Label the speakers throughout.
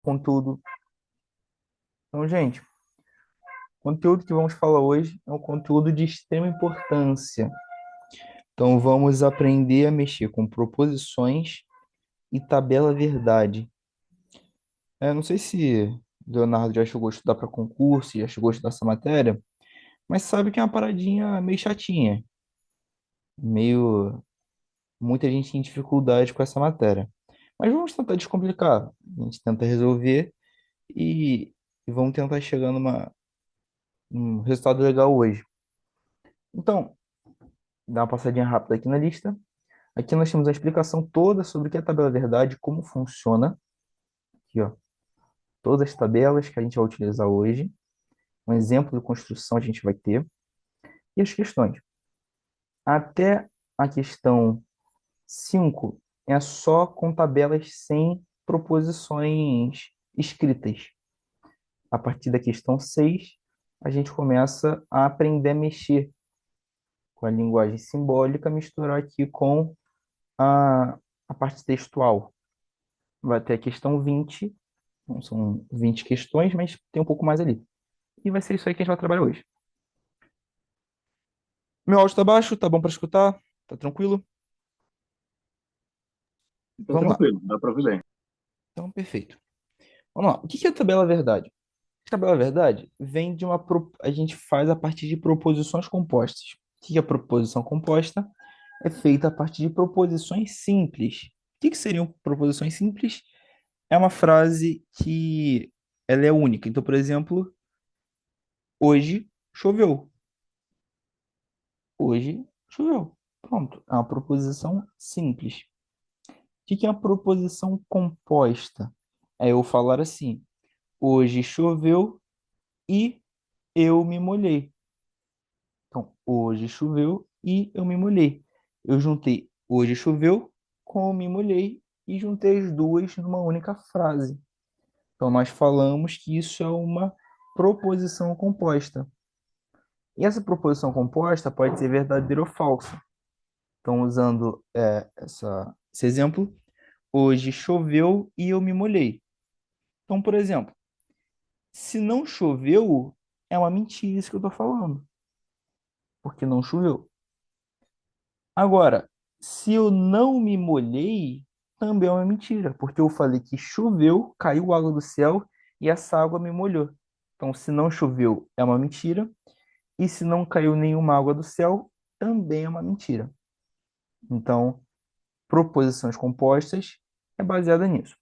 Speaker 1: Conteúdo. Então, gente, o conteúdo que vamos falar hoje é um conteúdo de extrema importância. Então, vamos aprender a mexer com proposições e tabela verdade. Não sei se Leonardo já chegou a estudar para concurso, já chegou a estudar essa matéria, mas sabe que é uma paradinha meio chatinha, meio muita gente tem dificuldade com essa matéria. Mas vamos tentar descomplicar. A gente tenta resolver e, e vamos tentar chegar num resultado legal hoje. Então, dá uma passadinha rápida aqui na lista. Aqui nós temos a explicação toda sobre o que é a tabela verdade, como funciona. Aqui, ó, todas as tabelas que a gente vai utilizar hoje. Um exemplo de construção a gente vai ter. E as questões. Até a questão 5 é só com tabelas sem proposições escritas. A partir da questão 6 a gente começa a aprender a mexer com a linguagem simbólica, misturar aqui com a, a parte textual. Vai ter a questão 20, não são 20 questões, mas tem um pouco mais ali. E vai ser isso aí que a gente vai trabalhar hoje. Meu áudio tá baixo, tá bom para escutar? Tá tranquilo?
Speaker 2: Tá
Speaker 1: Vamos lá.
Speaker 2: tranquilo, dá para ouvir bem.
Speaker 1: Então, perfeito. Vamos lá. O que é a tabela verdade? A tabela verdade vem de a gente faz a partir de proposições compostas. O que é proposição composta? É feita a partir de proposições simples. O que seriam proposições simples? É uma frase que ela é única. Então, por exemplo, hoje choveu. Hoje choveu. Pronto. É uma proposição simples. O que é uma proposição composta? É eu falar assim: hoje choveu e eu me molhei. Então, hoje choveu e eu me molhei. Eu juntei hoje choveu com eu me molhei e juntei as duas numa única frase. Então, nós falamos que isso é uma proposição composta. E essa proposição composta pode ser verdadeira ou falsa. Então, usando esse exemplo, hoje choveu e eu me molhei. Então, por exemplo, se não choveu, é uma mentira isso que eu estou falando, porque não choveu. Agora, se eu não me molhei, também é uma mentira, porque eu falei que choveu, caiu água do céu e essa água me molhou. Então, se não choveu, é uma mentira, e se não caiu nenhuma água do céu, também é uma mentira. Então, proposições compostas é baseada nisso.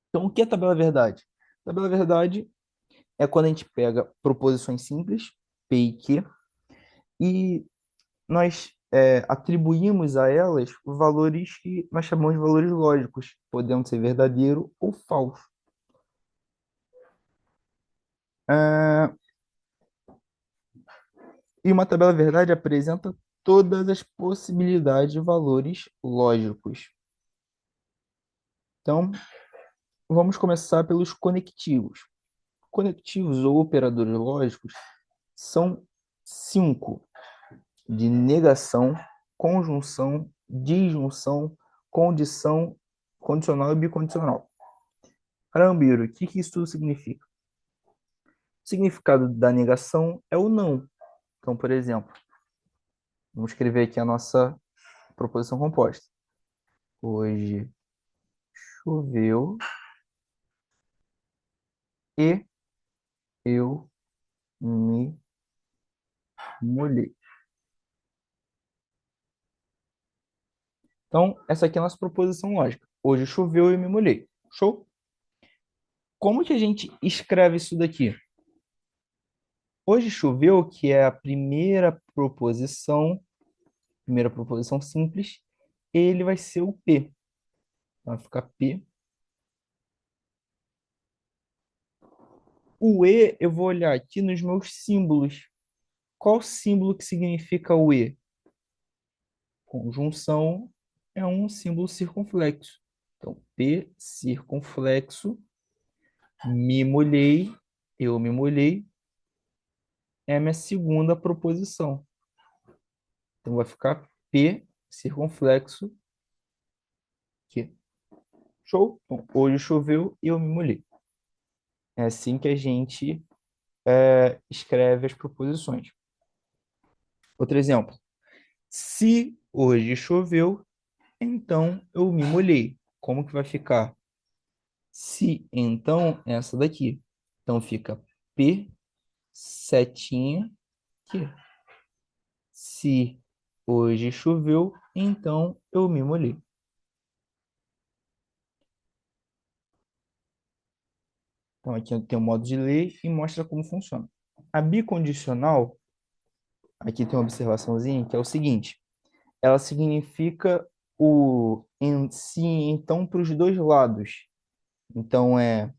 Speaker 1: Então, o que é tabela verdade? Tabela verdade é quando a gente pega proposições simples, P e Q, e nós atribuímos a elas valores que nós chamamos de valores lógicos, podendo ser verdadeiro ou falso. Ah, e uma tabela verdade apresenta todas as possibilidades de valores lógicos. Então, vamos começar pelos conectivos. Conectivos ou operadores lógicos são cinco: de negação, conjunção, disjunção, condição, condicional e bicondicional. Caramba, o que isso tudo significa? O significado da negação é o não. Então, por exemplo, vamos escrever aqui a nossa proposição composta. Hoje choveu e eu me molhei. Então, essa aqui é a nossa proposição lógica. Hoje choveu e eu me molhei. Show? Como que a gente escreve isso daqui? Hoje choveu, que é a primeira proposição simples, ele vai ser o P. Então, vai ficar P. O E, eu vou olhar aqui nos meus símbolos. Qual símbolo que significa o E? Conjunção é um símbolo circunflexo. Então, P circunflexo, me molhei, eu me molhei, é a minha segunda proposição. Então, vai ficar P circunflexo Q. Show? Então, hoje choveu e eu me molhei. É assim que a gente escreve as proposições. Outro exemplo. Se hoje choveu, então eu me molhei. Como que vai ficar? Se então, essa daqui. Então fica P, setinha, que se hoje choveu, então eu me molhei. Então aqui tem o modo de ler e mostra como funciona. A bicondicional, aqui tem uma observaçãozinha que é o seguinte: ela significa o em si, então, para os dois lados. Então é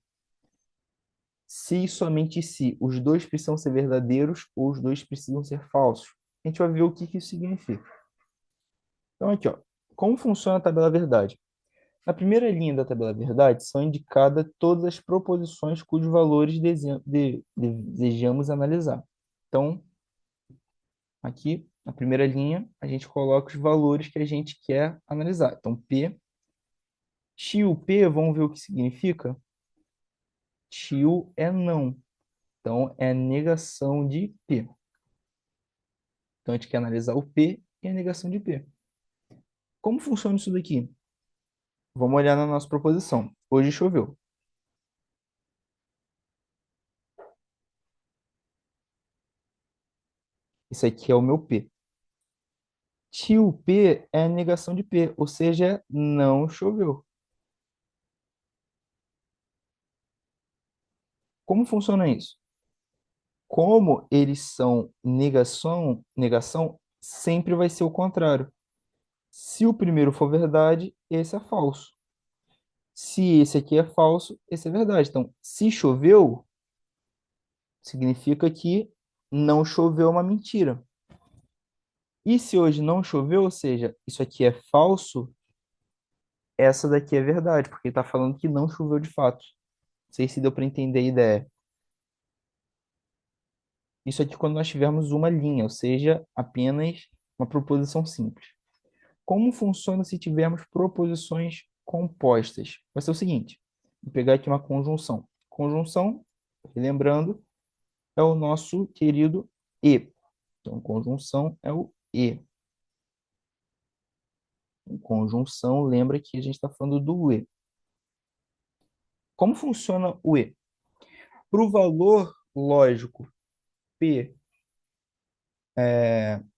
Speaker 1: se e somente se os dois precisam ser verdadeiros ou os dois precisam ser falsos. A gente vai ver o que que isso significa. Então aqui, ó, como funciona a tabela verdade? Na primeira linha da tabela verdade são indicadas todas as proposições cujos valores desejamos analisar. Então, aqui, na primeira linha, a gente coloca os valores que a gente quer analisar. Então, P, tio P, vamos ver o que significa? Tio é não. Então, é a negação de P. Então, a gente quer analisar o P e a negação de P. Como funciona isso daqui? Vamos olhar na nossa proposição. Hoje choveu. Isso aqui é o meu P. Tio P é a negação de P, ou seja, não choveu. Como funciona isso? Como eles são negação sempre vai ser o contrário. Se o primeiro for verdade, esse é falso. Se esse aqui é falso, esse é verdade. Então, se choveu, significa que não choveu é uma mentira. E se hoje não choveu, ou seja, isso aqui é falso, essa daqui é verdade, porque está falando que não choveu de fato. Não sei se deu para entender a ideia. Isso aqui quando nós tivermos uma linha, ou seja, apenas uma proposição simples. Como funciona se tivermos proposições compostas? Vai ser o seguinte, vou pegar aqui uma conjunção. Conjunção, lembrando, é o nosso querido e. Então, conjunção é o e. Em conjunção, lembra que a gente está falando do e. Como funciona o e? Para o valor lógico p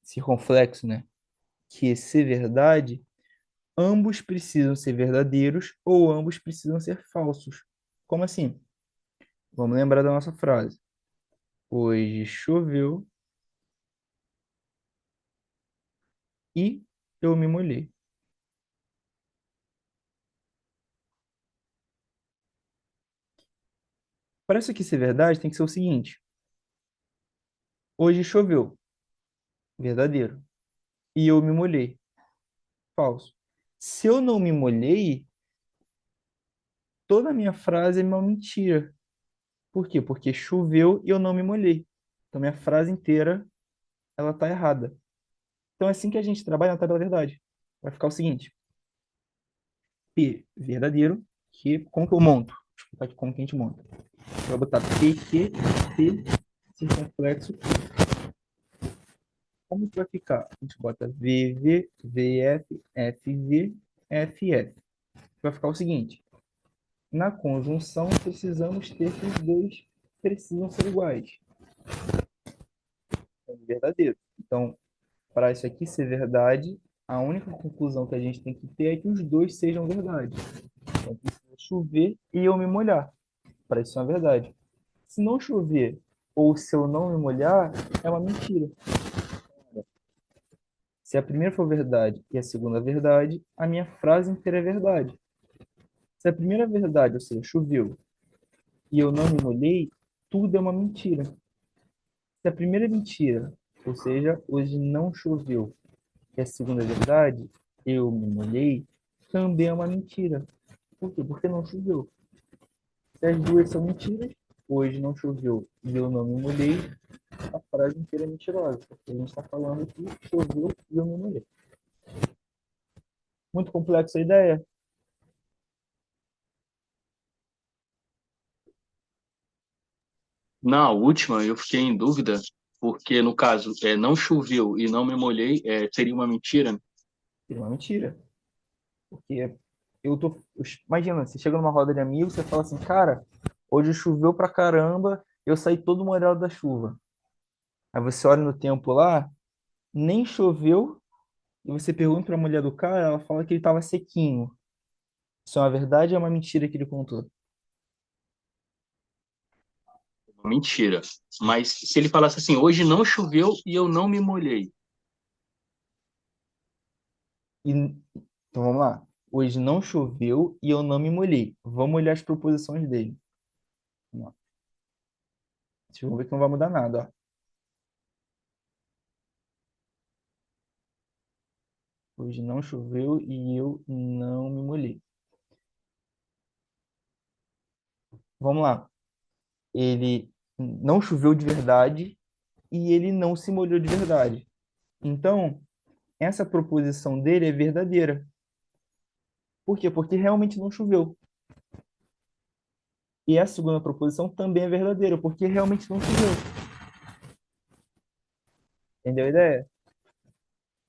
Speaker 1: circunflexo, né, que é ser verdade, ambos precisam ser verdadeiros ou ambos precisam ser falsos. Como assim? Vamos lembrar da nossa frase. Hoje choveu e eu me molhei. Para isso aqui ser verdade, tem que ser o seguinte: hoje choveu, verdadeiro, e eu me molhei, falso. Se eu não me molhei, toda a minha frase é uma mentira. Por quê? Porque choveu e eu não me molhei. Então minha frase inteira ela tá errada. Então é assim que a gente trabalha na tabela verdade. Vai ficar o seguinte: P verdadeiro, que como que eu monto? Deixa eu explicar aqui como que a gente monta. Vai botar P, Q, P, circunflexo. Como que vai ficar? A gente bota VV, VF, FV, FF. Vai ficar o seguinte: na conjunção precisamos ter que os dois precisam ser iguais. É verdadeiro. Então, para isso aqui ser verdade, a única conclusão que a gente tem que ter é que os dois sejam verdade. Então, precisa chover e eu me molhar. Para isso é uma verdade. Se não chover ou se eu não me molhar, é uma mentira. Se a primeira for verdade e a segunda verdade, a minha frase inteira é verdade. Se a primeira é verdade, ou seja, choveu, e eu não me molhei, tudo é uma mentira. Se a primeira é mentira, ou seja, hoje não choveu, e a segunda é verdade, eu me molhei, também é uma mentira. Por quê? Porque não choveu. Se as duas são mentiras, hoje não choveu e eu não me molhei, a frase inteira é mentirosa, porque a gente está falando que choveu e eu me molhei. Muito complexa a ideia?
Speaker 2: Na última, eu fiquei em dúvida, porque no caso, não choveu e não me molhei, seria uma mentira.
Speaker 1: Seria uma mentira. Porque imagina, você chega numa roda de amigos, você fala assim, cara, hoje choveu pra caramba, eu saí todo molhado da chuva. Aí você olha no tempo lá, nem choveu, e você pergunta pra mulher do cara, ela fala que ele tava sequinho. Isso é uma verdade ou é uma mentira que ele contou?
Speaker 2: Uma mentira. Mas se ele falasse assim, hoje não choveu e eu não me molhei.
Speaker 1: E, então vamos lá. Hoje não choveu e eu não me molhei. Vamos olhar as proposições dele. Vamos lá. Vocês vão ver que não vai mudar nada, ó. Hoje não choveu e eu não me molhei. Vamos lá. Ele não choveu de verdade e ele não se molhou de verdade. Então, essa proposição dele é verdadeira. Por quê? Porque realmente não choveu. E a segunda proposição também é verdadeira, porque realmente não choveu. Entendeu a ideia?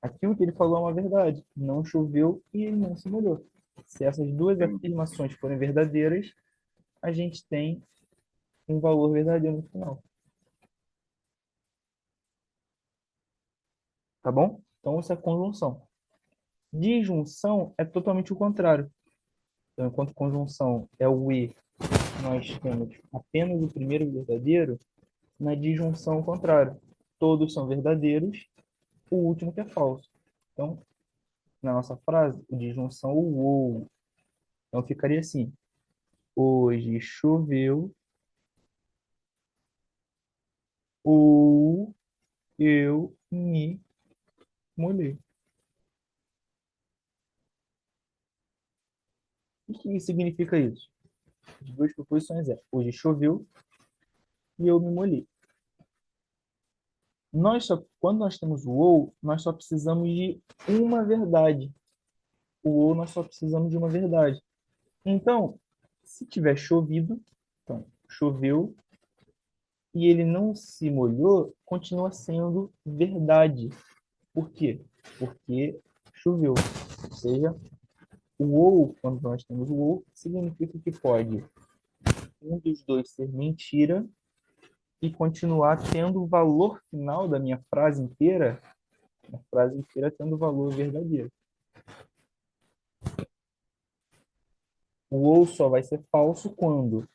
Speaker 1: Aquilo que ele falou é uma verdade. Não choveu e ele não se molhou. Se essas duas afirmações forem verdadeiras, a gente tem um valor verdadeiro no final. Tá bom? Então, isso é conjunção. Disjunção é totalmente o contrário. Então, enquanto conjunção é o e, nós temos apenas o primeiro verdadeiro, na disjunção, o contrário. Todos são verdadeiros, o último que é falso. Então, na nossa frase, o disjunção, o ou. Então, ficaria assim: hoje choveu ou eu me molhei. O que significa isso? As duas proposições é: hoje choveu e eu me molhei. Quando nós temos o ou, nós só precisamos de uma verdade. O ou nós só precisamos de uma verdade. Então, se tiver chovido, então choveu e ele não se molhou, continua sendo verdade. Por quê? Porque choveu. Ou seja, o ou, quando nós temos o ou, significa que pode um dos dois ser mentira e continuar tendo o valor final da minha frase inteira, a frase inteira tendo o valor verdadeiro. O ou só vai ser falso quando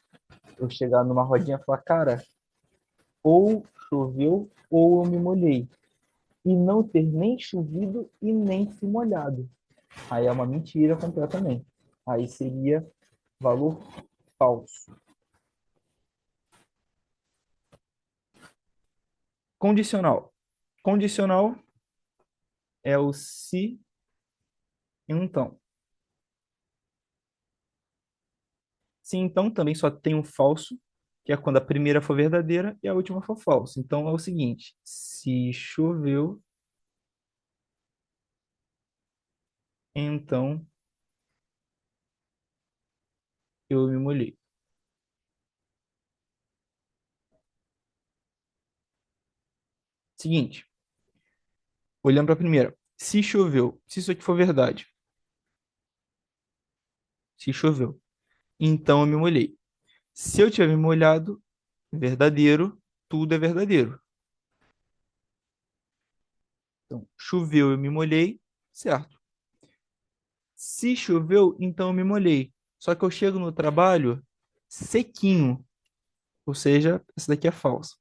Speaker 1: eu chegar numa rodinha e falar, cara, ou choveu ou eu me molhei. E não ter nem chovido e nem se molhado. Aí é uma mentira completamente. Aí seria valor falso. Condicional. Condicional é o se então. Se então também só tem um falso, que é quando a primeira for verdadeira e a última for falsa. Então é o seguinte: se choveu, então eu me molhei. Seguinte, olhando para a primeira. Se choveu, se isso aqui for verdade, se choveu, então eu me molhei. Se eu tiver me molhado, verdadeiro, tudo é verdadeiro. Então, choveu, eu me molhei, certo. Se choveu, então eu me molhei. Só que eu chego no trabalho sequinho, ou seja, essa daqui é falsa.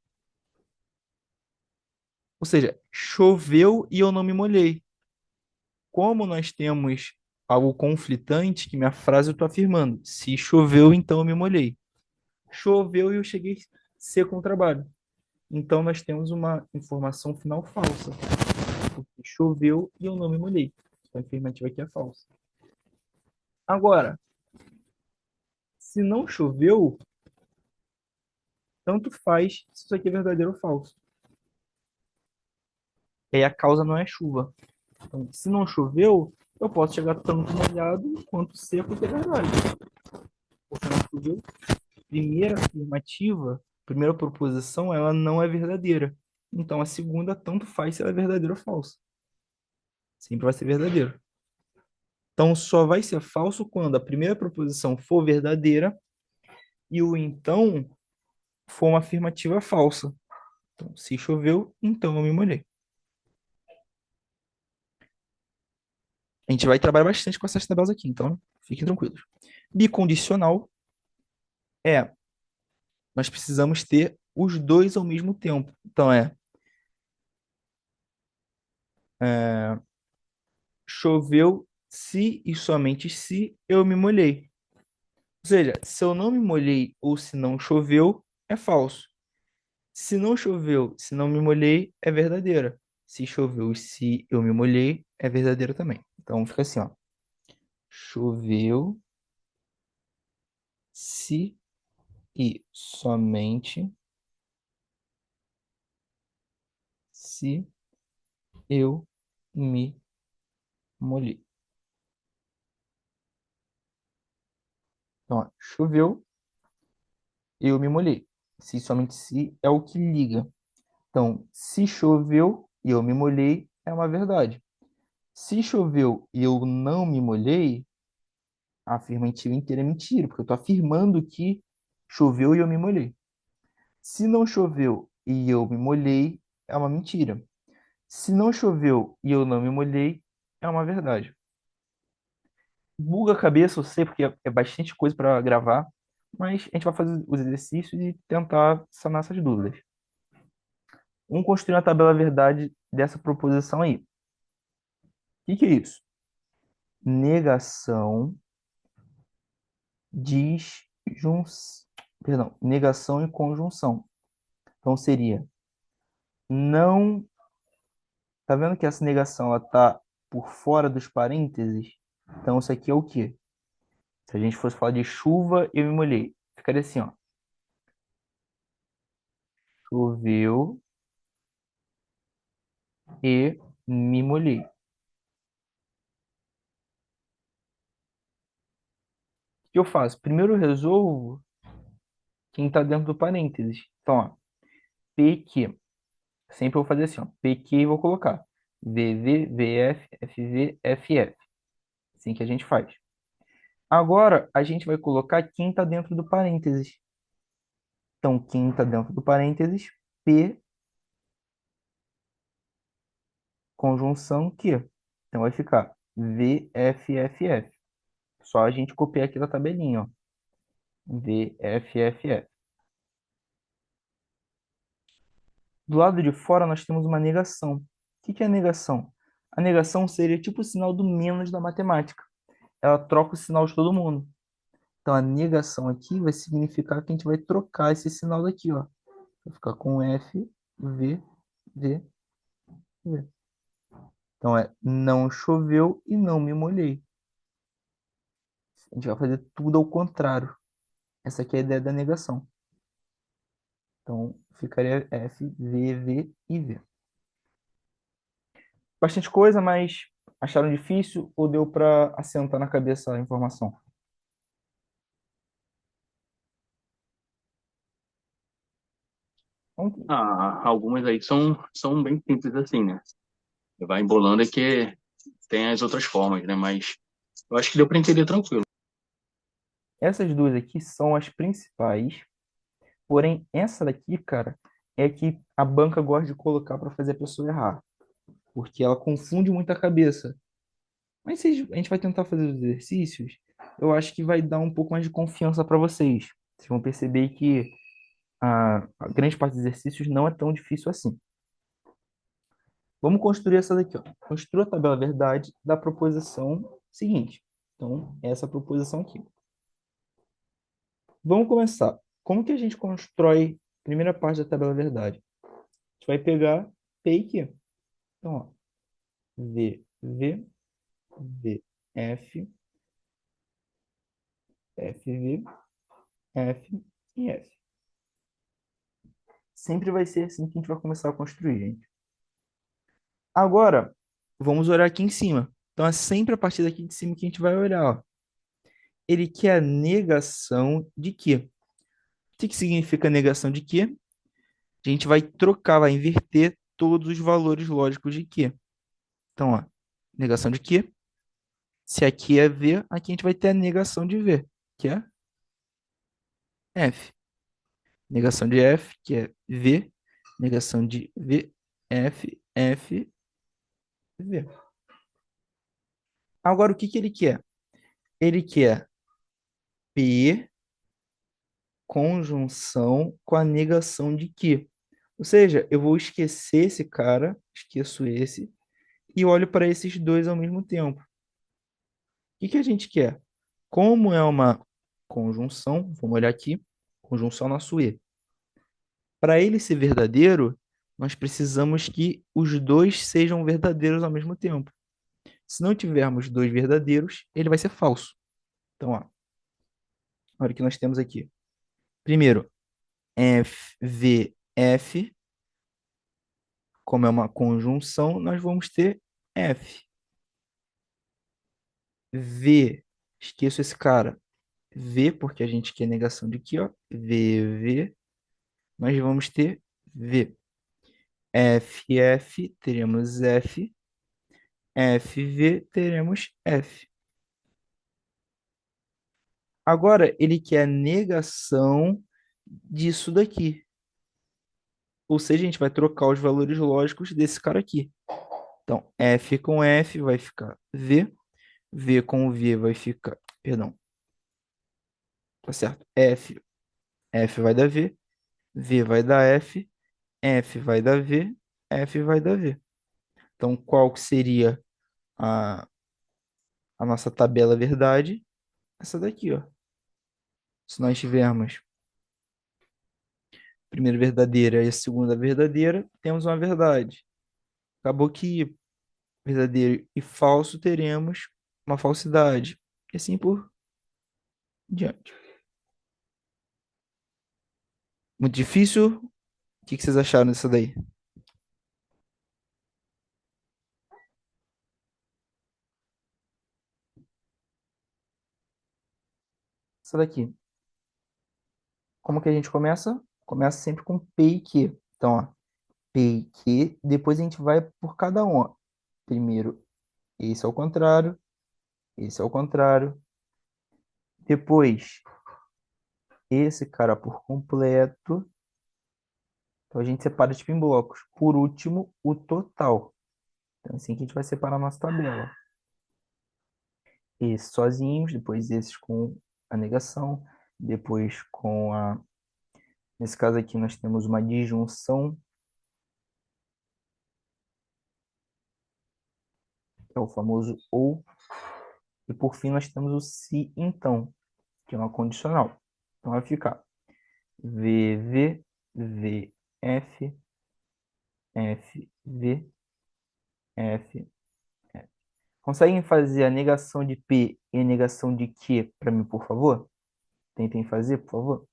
Speaker 1: Ou seja, choveu e eu não me molhei. Como nós temos algo conflitante, que minha frase eu estou afirmando. Se choveu, então eu me molhei. Choveu e eu cheguei seco no trabalho. Então nós temos uma informação final falsa. Porque choveu e eu não me molhei. Então, a afirmativa aqui é falsa. Agora, se não choveu, tanto faz se isso aqui é verdadeiro ou falso. E aí a causa não é chuva. Então, se não choveu, eu posso chegar tanto molhado quanto seco, que é verdade. Porque não choveu. Primeira afirmativa Primeira proposição, ela não é verdadeira. Então, a segunda, tanto faz se ela é verdadeira ou falsa. Sempre vai ser verdadeiro. Então, só vai ser falso quando a primeira proposição for verdadeira e o então for uma afirmativa falsa. Então, se choveu, então eu me molhei. A gente vai trabalhar bastante com essas tabelas aqui, então fiquem tranquilos. Bicondicional é, nós precisamos ter os dois ao mesmo tempo. Então, choveu se e somente se eu me molhei. Ou seja, se eu não me molhei ou se não choveu, é falso. Se não choveu, se não me molhei, é verdadeira. Se choveu e se eu me molhei, é verdadeira também. Então fica assim, ó. Choveu se e somente se eu me molhei. Então, ó, choveu, eu me molhei. Se somente se é o que liga. Então, se choveu e eu me molhei, é uma verdade. Se choveu e eu não me molhei, a afirmativa inteira é mentira, porque eu estou afirmando que choveu e eu me molhei. Se não choveu e eu me molhei, é uma mentira. Se não choveu e eu não me molhei, é uma verdade. Buga a cabeça, eu sei, porque é bastante coisa para gravar, mas a gente vai fazer os exercícios e tentar sanar essas dúvidas. Vamos construir uma tabela verdade dessa proposição aí. O que é isso? Negação, disjunção, perdão, negação e conjunção. Então seria não, tá vendo que essa negação ela tá por fora dos parênteses? Então isso aqui é o quê? Se a gente fosse falar de chuva, eu me molhei. Ficaria assim, ó. Choveu e me molhei. O que eu faço? Primeiro eu resolvo quem está dentro do parênteses. Então, ó, PQ. Sempre eu vou fazer assim, ó. PQ e vou colocar VV, VF, FV, FF. Assim que a gente faz. Agora, a gente vai colocar quem está dentro do parênteses. Então, quem está dentro do parênteses, P, conjunção Q. Então, vai ficar VFFF. Só a gente copiar aqui da tabelinha, ó. VFFF. Do lado de fora, nós temos uma negação. O que é a negação? A negação seria tipo o sinal do menos da matemática. Ela troca o sinal de todo mundo. Então, a negação aqui vai significar que a gente vai trocar esse sinal daqui, ó. Vai ficar com F, V, V, V. Então, não choveu e não me molhei. A gente vai fazer tudo ao contrário. Essa aqui é a ideia da negação. Então, ficaria F, V, V e V. Bastante coisa, mas acharam difícil ou deu para assentar na cabeça a informação? Então,
Speaker 2: Ah, algumas aí são bem simples assim, né? Vai embolando é que tem as outras formas, né? Mas eu acho que deu para entender tranquilo.
Speaker 1: essas duas aqui são as principais, porém, essa daqui, cara, é que a banca gosta de colocar para fazer a pessoa errar, porque ela confunde muito a cabeça. Mas a gente vai tentar fazer os exercícios, eu acho que vai dar um pouco mais de confiança para vocês. Vocês vão perceber que a grande parte dos exercícios não é tão difícil assim. Vamos construir essa daqui, ó. Construa a tabela verdade da proposição seguinte. Então, essa proposição aqui. Vamos começar. Como que a gente constrói a primeira parte da tabela verdade? A gente vai pegar P e Q. Então, ó, V, V, V, F, F, V, F e F. Sempre vai ser assim que a gente vai começar a construir, gente. Agora, vamos olhar aqui em cima. Então, é sempre a partir daqui de cima que a gente vai olhar, ó. Ele quer a negação de quê? que significa negação de Q? A gente vai trocar, vai inverter todos os valores lógicos de Q. Então, ó, negação de Q. Se aqui é V, aqui a gente vai ter a negação de V, que é F. Negação de F, que é V. Negação de V, F, F, V. Agora, o que que ele quer? Ele quer P conjunção com a negação de Q. Ou seja, eu vou esquecer esse cara, esqueço esse, e olho para esses dois ao mesmo tempo. O que que a gente quer? Como é uma conjunção, vamos olhar aqui, conjunção nosso E. Para ele ser verdadeiro, nós precisamos que os dois sejam verdadeiros ao mesmo tempo. Se não tivermos dois verdadeiros, ele vai ser falso. Então, ó, olha o que nós temos aqui. Primeiro, F, V, F, como é uma conjunção, nós vamos ter F. V, esqueço esse cara. V, porque a gente quer negação de aqui, ó. V, V, nós vamos ter V. F, F, teremos F. F, V, teremos F. Agora, ele quer a negação disso daqui. Ou seja, a gente vai trocar os valores lógicos desse cara aqui. Então, F com F vai ficar V. V com V vai ficar... Perdão, tá certo. F, F vai dar V. V vai dar F. F vai dar V. F vai dar V. Então, qual que seria a nossa tabela verdade? Essa daqui, ó. Se nós tivermos a primeira verdadeira e a segunda verdadeira, temos uma verdade. Acabou que verdadeiro e falso teremos uma falsidade. E assim por diante. Muito difícil? O que que vocês acharam disso daí? Essa daqui. Como que a gente começa? Começa sempre com P e Q. Então, ó, P e Q. Depois a gente vai por cada um. Ó. Primeiro, esse ao contrário. Esse ao contrário. Depois, esse cara por completo. Então, a gente separa tipo em blocos. Por último, o total. Então, é assim que a gente vai separar a nossa tabela. Esses sozinhos, depois esses com a negação, depois com a... Nesse caso aqui, nós temos uma disjunção, que é o famoso ou, e por fim nós temos o se então, que é uma condicional. Então vai ficar VV, VF, FV, F. Conseguem fazer a negação de P e a negação de Q para mim, por favor? Tentem fazer, por favor.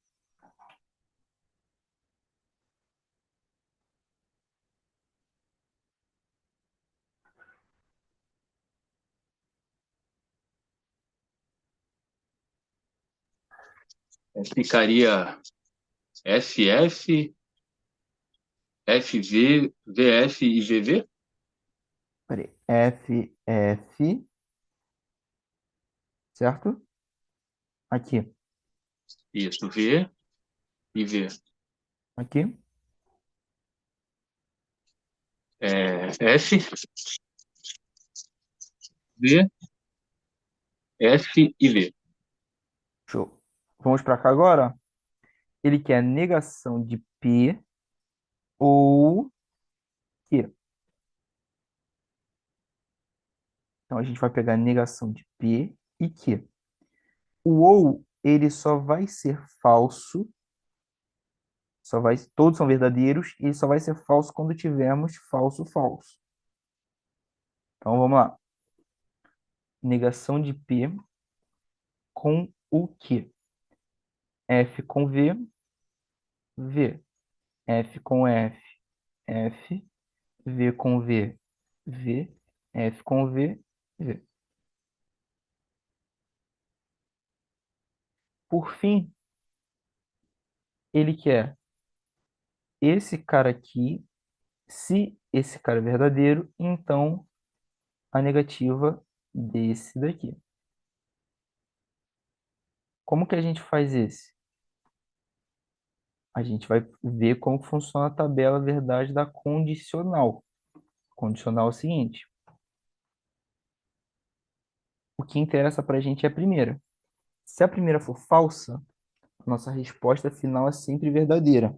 Speaker 2: Ficaria FF, FV, VF e VV?
Speaker 1: Peraí. FF, certo? Aqui.
Speaker 2: Isso, V e V.
Speaker 1: Aqui.
Speaker 2: F, V, F e V.
Speaker 1: Show. Vamos para cá agora. Ele quer negação de P ou Q. Então, a gente vai pegar negação de P e Q. O ou, ele só vai ser falso, todos são verdadeiros, e ele só vai ser falso quando tivermos falso, falso. Então, vamos lá. Negação de P com o Q. F com V, V. F com F, F. V com V, V. F com V, V. Por fim, Ele quer esse cara aqui. Se esse cara é verdadeiro, então a negativa desse daqui. Como que a gente faz esse? A gente vai ver como funciona a tabela verdade da condicional. Condicional é o seguinte: o que interessa para a gente é a primeira. Se a primeira for falsa, a nossa resposta final é sempre verdadeira.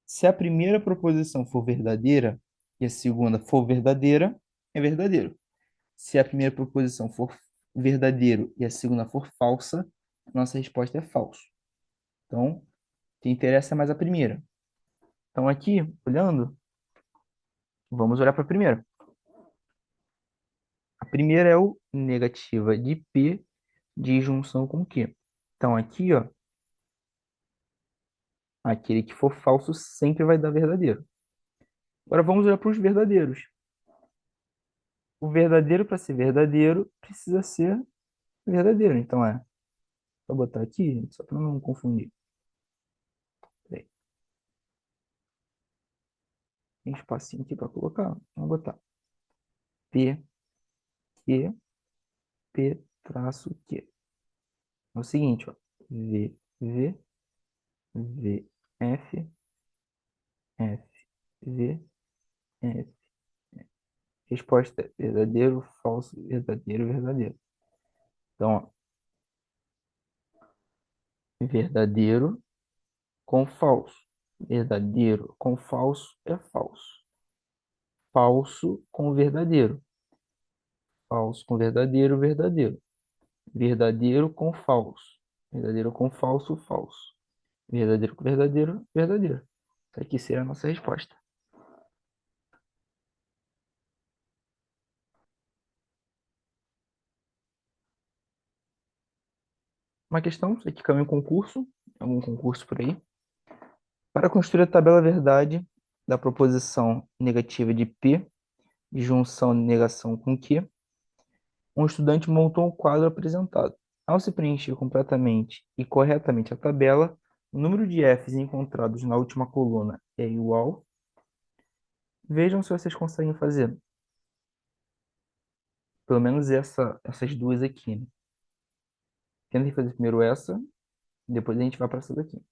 Speaker 1: Se a primeira proposição for verdadeira e a segunda for verdadeira, é verdadeiro. Se a primeira proposição for verdadeiro e a segunda for falsa, nossa resposta é falso. Então, o que interessa é mais a primeira. Então, aqui, olhando, vamos olhar para a primeira. A primeira é o negativa de P de junção com Q. Então, aqui, ó, aquele que for falso sempre vai dar verdadeiro. Agora, vamos olhar para os verdadeiros. O verdadeiro, para ser verdadeiro, precisa ser verdadeiro. Então, vou botar aqui, só para não confundir. Peraí, tem um espacinho aqui para colocar. Vamos botar P, Q, P, traço, Q. É o seguinte, ó. V, V, V, F, F, V, F. Resposta é verdadeiro, falso, verdadeiro, verdadeiro. Então, ó, verdadeiro com falso. Verdadeiro com falso é falso. Falso com verdadeiro. Falso com verdadeiro, verdadeiro. Verdadeiro com falso. Verdadeiro com falso, falso. Verdadeiro com verdadeiro, verdadeiro. Isso aqui seria a nossa resposta. Uma questão, isso aqui caiu em concurso, algum concurso por aí. Para construir a tabela verdade da proposição negativa de P, de junção e negação com Q, um estudante montou um quadro apresentado. Ao se preencher completamente e corretamente a tabela, o número de Fs encontrados na última coluna é igual. Vejam se vocês conseguem fazer. Pelo menos essas duas aqui, né? Tentem fazer primeiro essa, depois a gente vai para essa daqui.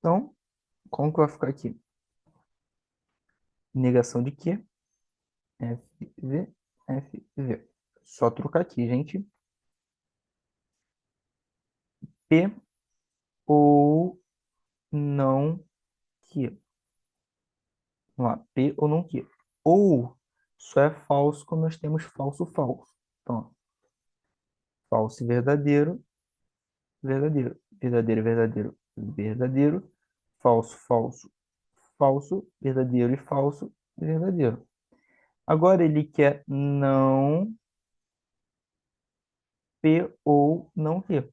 Speaker 1: Então, como que vai ficar aqui? Negação de Q, FV, FV. Só trocar aqui, gente. P ou não Q. Vamos lá, P ou não Q. Ou só é falso quando nós temos falso, falso. Então, ó, falso e verdadeiro, verdadeiro. Verdadeiro, verdadeiro, verdadeiro. Falso, falso, falso. Verdadeiro e falso, verdadeiro. Agora ele quer não P ou não Q.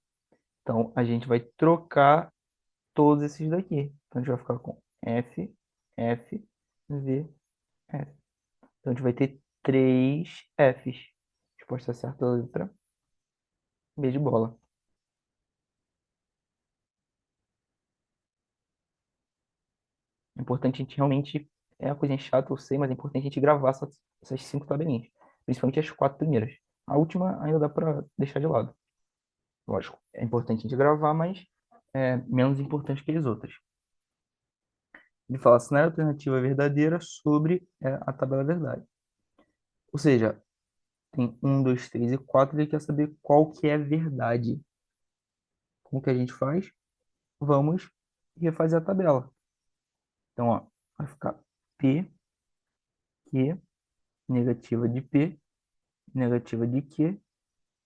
Speaker 1: Então, a gente vai trocar todos esses daqui. Então, a gente vai ficar com F, F, V, F. Então, a gente vai ter 3 Fs. Resposta certa, letra B de bola. É importante a gente realmente... É uma coisinha chata, eu sei, mas é importante a gente gravar essas 5 tabelinhas. Principalmente as 4 primeiras. A última ainda dá para deixar de lado. Lógico, é importante a gente gravar, mas é menos importante que as outras. Ele fala cenário alternativa verdadeira sobre a tabela verdade. Ou seja, tem um, dois, três e quatro. Ele quer saber qual que é a verdade. Como que a gente faz? Vamos refazer a tabela. Então, ó, vai ficar P, Q, negativa de P, negativa de Q,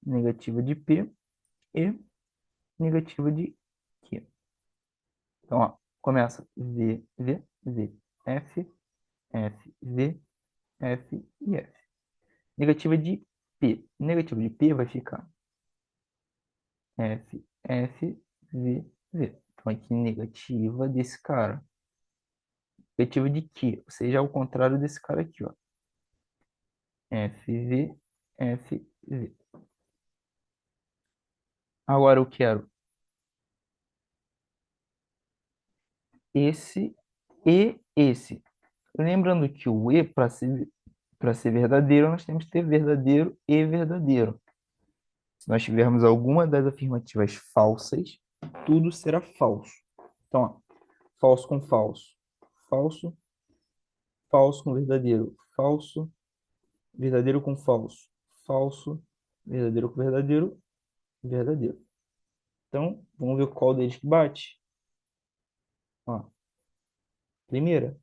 Speaker 1: negativa de P e negativa de Q. Então, ó, começa V, V, V, F, F, V, F e F. Negativa de P. Negativa de P vai ficar F, F, V, V. Então, aqui negativa desse cara. Negativa de Q, ou seja, ao contrário desse cara aqui, ó. F, V, F, V. Agora eu quero esse e esse. Lembrando que o E, para ser verdadeiro, nós temos que ter verdadeiro e verdadeiro. Se nós tivermos alguma das afirmativas falsas, tudo será falso. Então, ó, falso com falso. Falso, falso com verdadeiro. Falso, verdadeiro com falso. Falso, verdadeiro com verdadeiro, verdadeiro. Então, vamos ver qual deles que bate. Ó, primeira.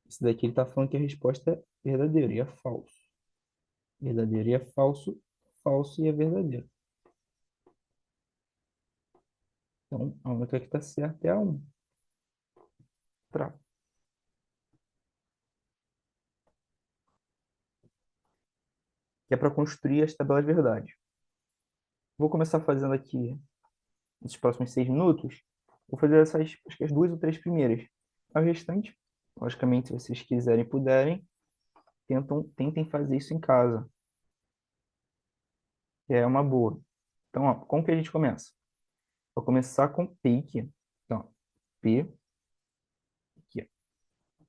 Speaker 1: Esse daqui ele está falando que a resposta é verdadeiro e é falso. Verdadeiro e é falso, falso e é verdadeiro. Então, a única que está certa é a 1. Tra. Que é para construir as tabelas de verdade. Vou começar fazendo aqui, nesses próximos 6 minutos, vou fazer essas, acho que as 2 ou 3 primeiras. O restante, logicamente, se vocês quiserem e puderem, tentem fazer isso em casa, que é uma boa. Então, ó, como que a gente começa? Vou começar com P aqui. Então, ó, P aqui. Ó.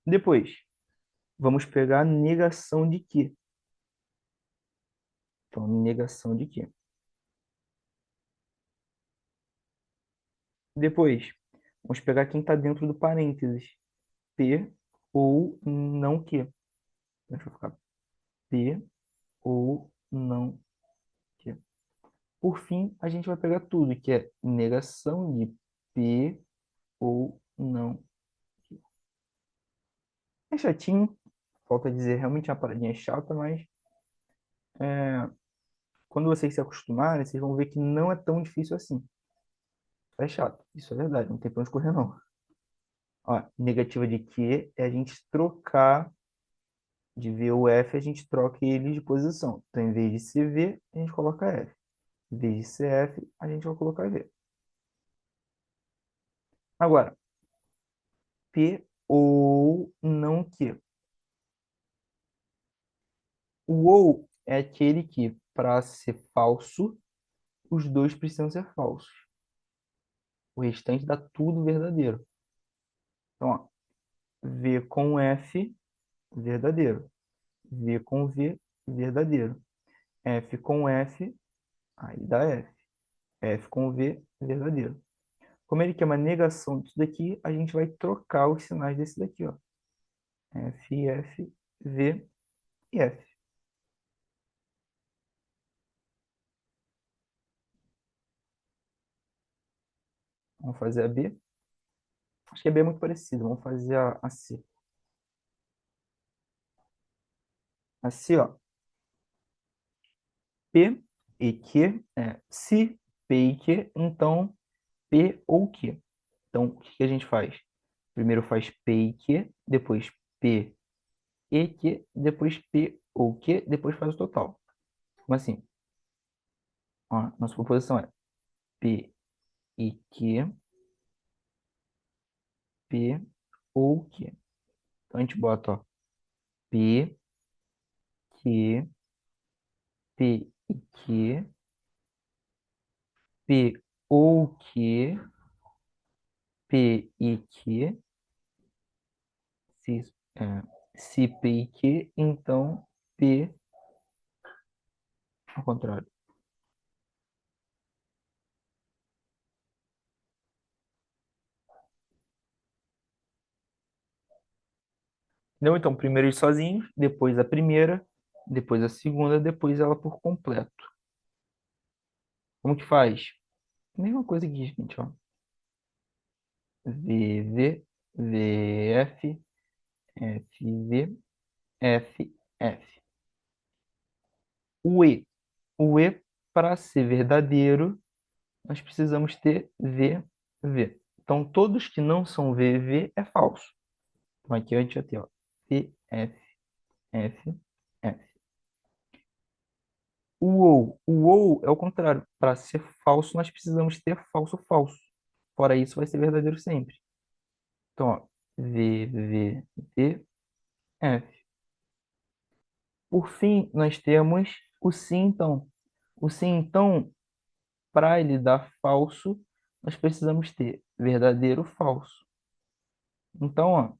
Speaker 1: Depois, vamos pegar a negação de Q. Então, negação de Q. Depois, vamos pegar quem está dentro do parênteses. P ou não Q. Deixa eu ficar P ou não Q. Por fim, a gente vai pegar tudo, que é negação de P ou não Q. É chatinho, falta dizer, realmente é uma paradinha chata, mas quando vocês se acostumarem, vocês vão ver que não é tão difícil assim. É chato, isso é verdade, não tem pra onde correr não. Ó, negativa de Q é a gente trocar de V ou F, a gente troca ele de posição. Então, em vez de ser V, a gente coloca F. Em vez de ser F, a gente vai colocar V. Agora, P ou não Q. O ou é aquele que, para ser falso, os dois precisam ser falsos. O restante dá tudo verdadeiro. Então, ó, V com F, verdadeiro. V com V, verdadeiro. F com F, aí dá F. F com V, verdadeiro. Como ele quer uma negação disso daqui, a gente vai trocar os sinais desse daqui, ó. F, F, V e F. Vamos fazer a B. Acho que a B é muito parecido. Vamos fazer a C. A C, ó. P e Q. Se P e Q, então P ou Q. Então, o que que a gente faz? Primeiro faz P e Q, depois P e Q, depois P ou Q, depois faz o total. Como assim? Ó, nossa proposição é P e Q, P ou Q. Então a gente bota, ó, P que, P e que, P ou que, P e que, se, é, se P e que, então P ao contrário. Entendeu? Então, primeiro eles sozinhos, depois a primeira, depois a segunda, depois ela por completo. Como que faz? Mesma coisa aqui, gente, ó. V, V, V, F, F, V, F, F. O E. O E, para ser verdadeiro, nós precisamos ter V, V. Então, todos que não são V, V é falso. Então, aqui a gente vai ter, ó, V, F, F, F. O ou é o contrário. Para ser falso, nós precisamos ter falso, falso. Fora isso, vai ser verdadeiro sempre. Então, ó, V, V, V, F. Por fim, nós temos o sim, então. O sim, então, para ele dar falso, nós precisamos ter verdadeiro, falso. Então, ó,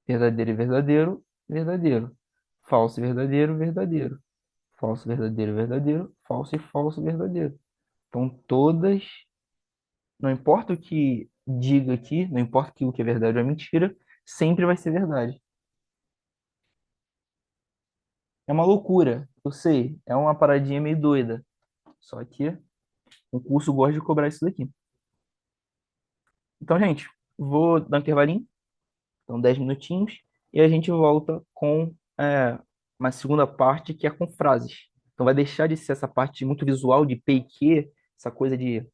Speaker 1: verdadeiro e verdadeiro, verdadeiro. Falso e verdadeiro, verdadeiro. Falso, verdadeiro, verdadeiro. Falso e falso, verdadeiro. Então, todas, não importa o que diga aqui, não importa o que é verdade ou é mentira, sempre vai ser verdade. É uma loucura, eu sei, é uma paradinha meio doida. Só que o curso gosta de cobrar isso daqui. Então, gente, vou dar um intervalinho, então 10 minutinhos, e a gente volta com uma segunda parte que é com frases. Então vai deixar de ser essa parte muito visual de P e Q, essa coisa de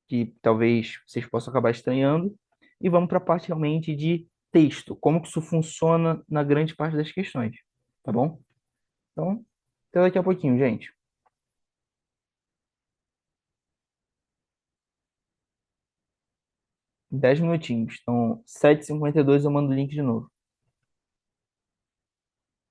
Speaker 1: que talvez vocês possam acabar estranhando, e vamos para a parte realmente de texto, como que isso funciona na grande parte das questões, tá bom? Então, até daqui a pouquinho, gente. 10 minutinhos. Então, 7h52 eu mando o link de novo.